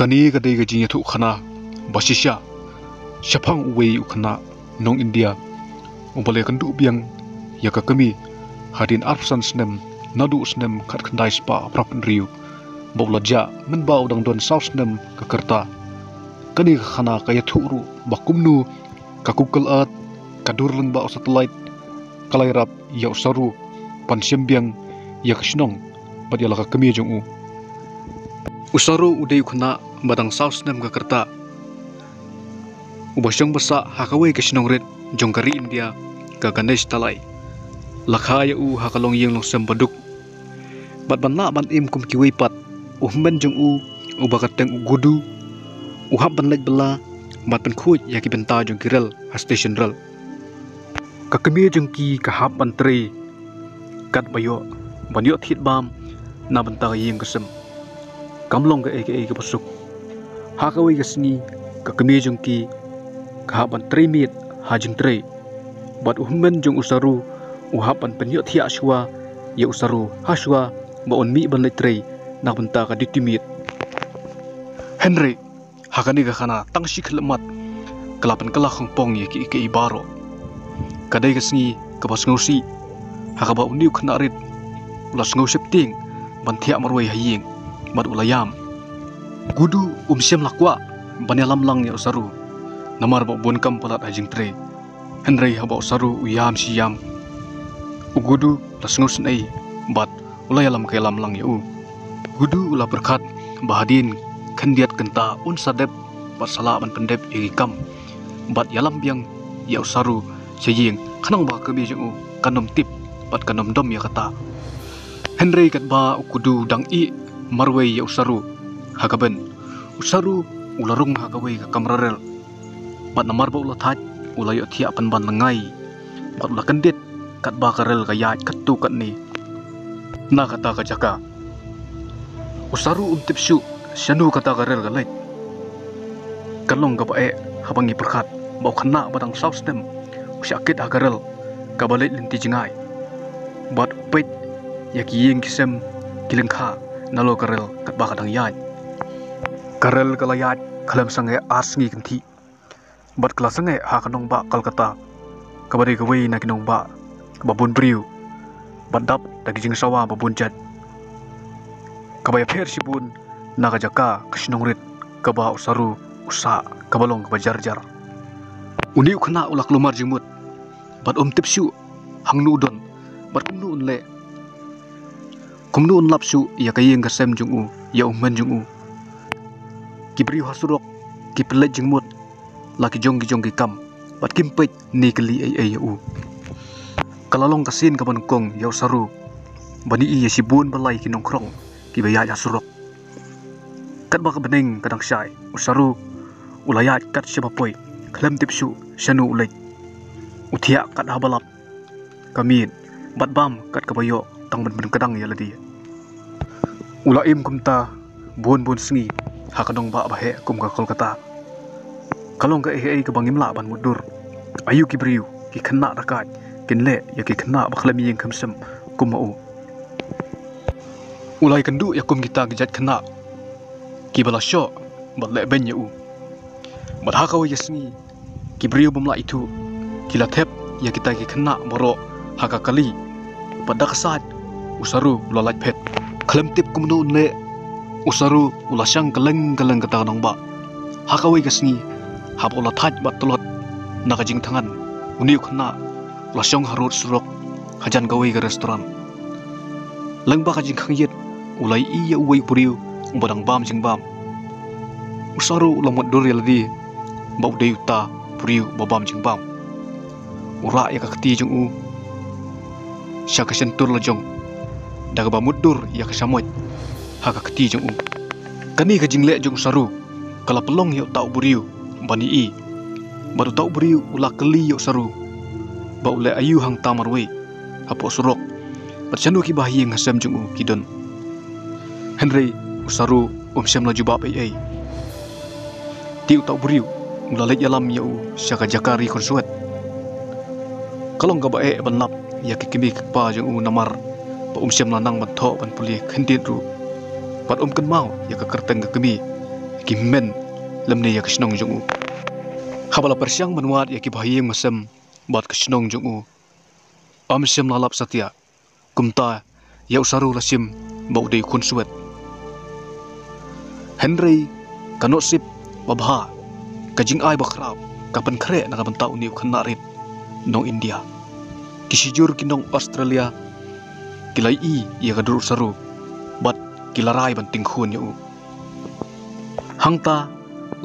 kani kadai gajinya tu khana basisya syapang uwei ukhana nong India umbale kandu biang ya ka kami hadin arsan snem nadu snem khat khandai spa prapan riu bawlaja men baw dang don south snem ka kerta kani khana ka ya thuru bakumnu ka kukal at kadur lang ba satellite kalairap ya usaru pansyem biang ya kasnong badya ka kami jong u usaru udai khuna badang south snem ka kerta ubasyang basa hakawai kasnong red jongkari India ka ganesh talai lakhaya u hakalong yeng long sembaduk bat banna ban im kum kiwei pat uhmen jong u ubakateng ugudu uhab ban lek bela bat pen khuj ya ki benta jong kirel ha station rel ka kemi jong ki ka hab ban tre kat bayo banyo thit bam na benta yeng kasem kamlong ga eke ke pasuk hakawai gasni ka kemi jong ki ka hab ban tre mit ha jong tre bat uhmen jong usaru uhapan penyo thia shwa ya usaru haswa ba on mi ban letre na benta ka ditimit Henry hakani ga khana tangshi khlemat kalapan kala khongpong ye ki ke ibaro kadai gasngi ka bas ngosi hakaba uniu khna rit ulas ngosep ting ban thia marwai haying bat ulayam gudu umsem lakwa banyalam lang ya usaru namar ba bon kam palat hajing tre Henry haba usaru uyam siyam ugudu las ngosen ai bat ulayalam kelam lang ya u gudu ula berkat bahadin khandiat kenta un sadep bat sala ban pendep ikam bat yalam biang ya usaru seying khanang ba kemi jeng u kanom tip bat kanom dom ya kata Henry kat ba ukudu dang i marwei ya usaru hagaben usaru ularung hagawei ka kamrarel bat namar ba ula thaj ula yo thia pan ban langai bat ula kendit kat ba karel ka yat katu kat ni na kata ka jaka usaru tipsu syanu kata karel ka lait kalong ka bae habangi perkhat bau khana badang south stem usyakit agarel ka balait linti jingai bat pet ya kiyeng kisem kilengkha nalo karel kat ba kadang yat karel ka layat khalam sange asngi kanthi bat klasange ha kanong ba kalkata kabari ka wei na kinong ba babun briu bandap dagi jing sawa babun jat kabaya pher sibun naga jaka kasnong rit kaba usaru usa kabalong kabajar jar uni khna ulak lumar jingmut bat tipsu hangnu don bat kumnu unle kumnu unlapsu ya kayeng kasem jungu ya ummen jungu kibriu hasurok kiplet jingmut laki jonggi jonggi kam bat kimpet nikli ai u kalalong kasin kaban kong yaw saru bani iya sibun balai kinong krong kibaya ya surok kat ba beneng kadang syai usaru ulayat kat syabapoi klem tipsu syanu ulai utia kat habalap kamin bat bam kat kabayo tang ben kadang ya ladi ulaim kumta bon sngi hakadong ba bahe kum ka kolkata kalong ka ai ka bangim la ban mudur ayu kibriu ki khna rakat kinle ya ki khna bakhlami yeng khamsam kumau ulai kandu ya kum kita gejat khna ki bala sho batle ben ya u bat hakaw yasni ki brio bumla itu kila thep ya kita ki khna moro haka kali badak sat usaru ulalat phet khlem tip kumnu unle usaru ulasang kaleng kata nong ba hakaw yasni hab ulat haj batulot nakajing tangan uni khna lasong harut surok hajan gawe ke restoran langba kajing khangyet ulai iya uwai puriu badang bam jing bam usaru lamot dor yaldi bau deyuta puriu babam jing bam ura ya kakti jing u syaka sentur lajong daga bamudur ya kasamot ha kakti jing u kani kajing le jong usaru kala pelong ya tau puriu bani i baru tau puriu ula keli ya usaru bau le ayu hang tamarwe hapo surok bercanu ki bahi ngasem jungu kidon Henry usaru sem laju bab ai tiu tau buriu ulalet yalam ya u syaka jakari konsuat kalong ga bae banlap ya kikimi kpa jungu namar pa sem lanang matho ban puli khendit ru pat kan mau ya ka kerteng ga kemi kimen lemne ya kisnong jong u habala persiang manwat ya ki bahayeng masem bat kisnong jong u amsem lalap satya kumta ya usaru lasim bau dei kun suet Henry kanosip babha kajing ai bakrap kapan kre na kapan tau niu khanarit nong India kisijur kinong Australia kilai i ya kadur usaru bat kilarai banting khun ya u hangta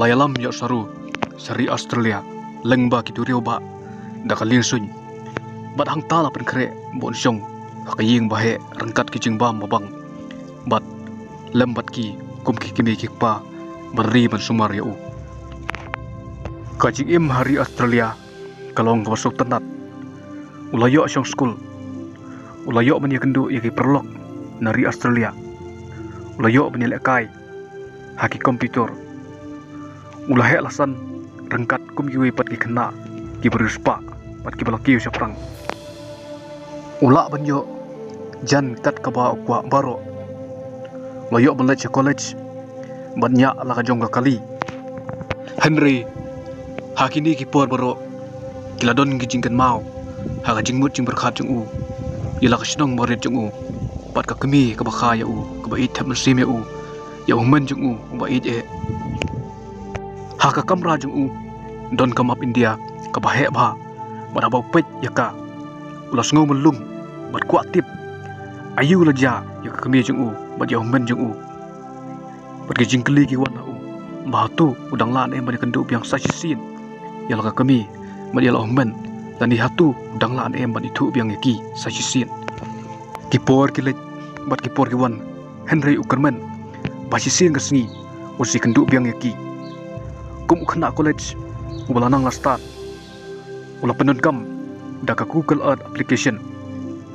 layalam ya usaru sari Australia lengba kiduriu ba dakalin sun bat hangta la pen kre bon song hakaying bahe rangkat ki jingbam babang bat lembat ki kumki kimi kikpa beri ban sumar ya u kajing im hari Australia kalong masuk tenat ulayo asyong school ulayo menya kendu ya ki perlok nari Australia ulayo menya lekai haki komputer ulahe alasan rengkat kum ki pat ki kena ki beruspa pat ki balaki usaprang ula banyo jan tat kaba kwa baro ulayo belajar college banyak la kajong kali Henry hakini ki por baro kiladon ki jingkan mau haka jingmut jing berkhat jung u yala kasnong moret jung u pat ka kemi ka bakha ya u ka ba it tham sim ya u ya men jung u ba it e haka kamra jung u don kamap India ka ba he ba ba ba pet ya ka ulas ngau melum bat kwa tip ayu laja ya ka kemi jung u ba ya men jung u bat ki jingkli ki wan u ba tu udang lan em ba kendu piang sa sin yala ka kemi ba yala men dan di hatu udang lan em ban itu biang ki sa sin kipor kilet bat kipor ki wan Henry Uckerman ba sin kasni usi kendu biang ki kum khna college ubalanang la start ula penun kam da ka Google Earth application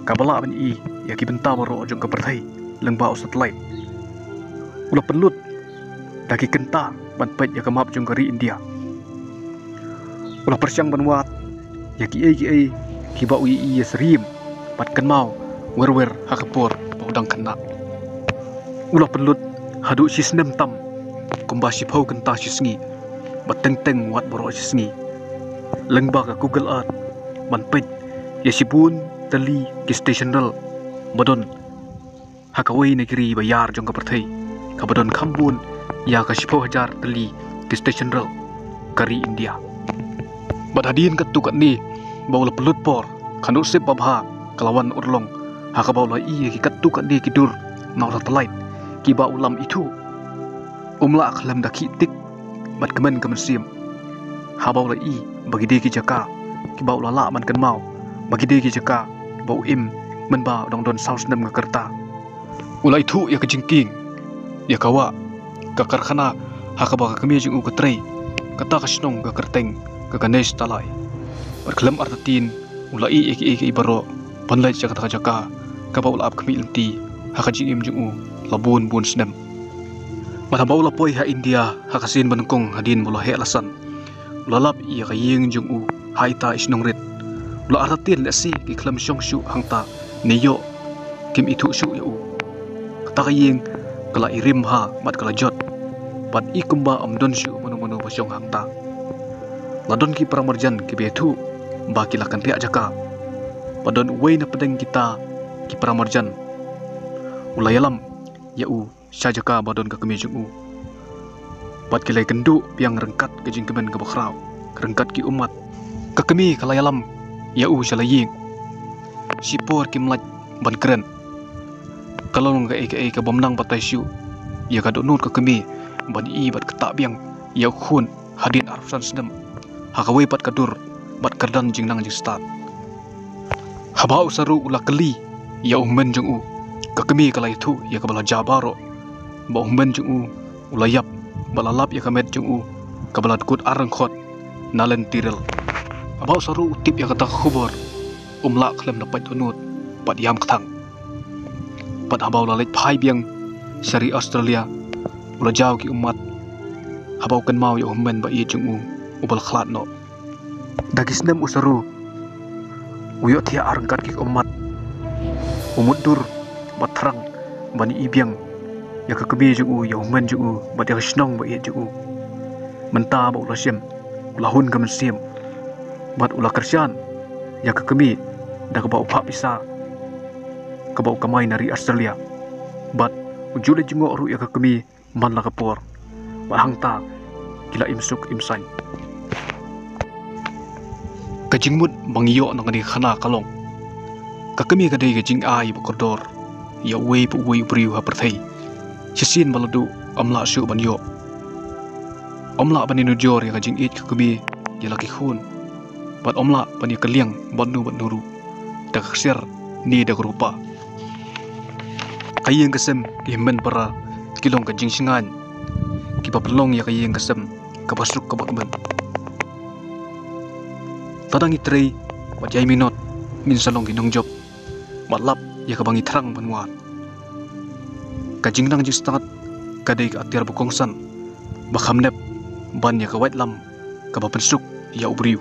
kabala ban i ya ki benta baro jong ka perthai lengba satellite ula penlut da ki kenta ban pet ya ka map jong kari India ula persiang banwat ya ki ki ba ui ya serim pat kan mau wer hakapor udang kena ula penlut hadu sisnem tam kumba sipau kenta sisngi bateng wat boro sisngi lengba ka Google Earth ban pet ya sibun tali ki stational badon hakawai negeri bayar jong ka perthai ka badon khambun ya ka sipau hajar tali ki stational kari India bat hadin ketukat ni baula pelut por kanu sip babha kalawan urlong haka baula i ki ketukat ni kidur naw satellite ki ba ulam itu umla akhlam daki tik bat kemen sim ha baula i bagi de ki jaka ki ba ula la man kan mau bagi de ki jaka bau im men ba dong don saus nem ngakerta ula itu ya kejingking ya kawa ka karkhana haka ba ka kemi jing u ketrei kata kasnong ka kerteng ka Ganesh talai berkelam artatin ulai eki baro panlai jaka ka baul ap kami lenti haka jing im jungu labun bun snem mata baula poi ha India hakasin banungkong hadin bola he alasan lalap ia ka ying jungu haita isnong rit ula artatin le si ki klam syong shu hangta neyo kim itu shu ya u kata ka ying kala irim ha mat kala jot pat ikumba amdon shu manu pasyong hangta ladon ki pramarjan ki betu ba kilakan pia jaka padon wei na pedeng kita ki pramarjan ulayalam ya u sajaka badon ka kemi jungu pat kilai kendu piang rengkat ke jingkemen ke bakrau rengkat ki umat ka kemi kalayalam ya u salaying sipor ki mlaj ban keren kalong ka ka bomnang patai syu ya ka donut ka kemi ban i bat kata biang ya khun hadin arsan sedem hakawai pat kadur bat kerdan jingnang jing start habau saru ula keli ya men jung u ka kemi kalai thu ya ka bala jabaro ba men jung u ulayap balalap ya kamet jung u ka bala kut arang khot nalen tirel habau saru utip ya kata khubor umla khlem dapat unut pat yam kthang pat habau lalet phai biang sari Australia ula jaw ki umat habau kan mau ya men ba ye jung u ubal khlat no dagisnem usaru uyot ya arangkat ki umat umudur batrang bani ibiang ya ka kemi ju ya men ju bat ya snong ba ye ju menta ba ulah sim lahun ka mensim bat ulah kersian ya ka kemi da ka ba upha pisa ka ba kamai nari Australia bat ujule jingo ru ya ka kemi man la kapor ba hangta kila imsuk imsain kajingmut bangyo nang ni khana kalong kakami kadai kajing ai bu kodor ya wei pu wei priu ha perthai sisin baladu amla su banyo amla baninu jor ya kajing it kakami ya laki khun bat amla bani kaliang banu banuru da kaksir ni da rupa kayeng kesem kimen para kilong kajing singan ki papelong ya kayeng kesem kabasuk kabakben tadang itrei wajai minot min salong ginong job matlap ya kabangi terang banwan kajing nang jistat kadai ka atiar bukongsan bakhamnep ban ya ka wait lam ka bapensuk ya ubriu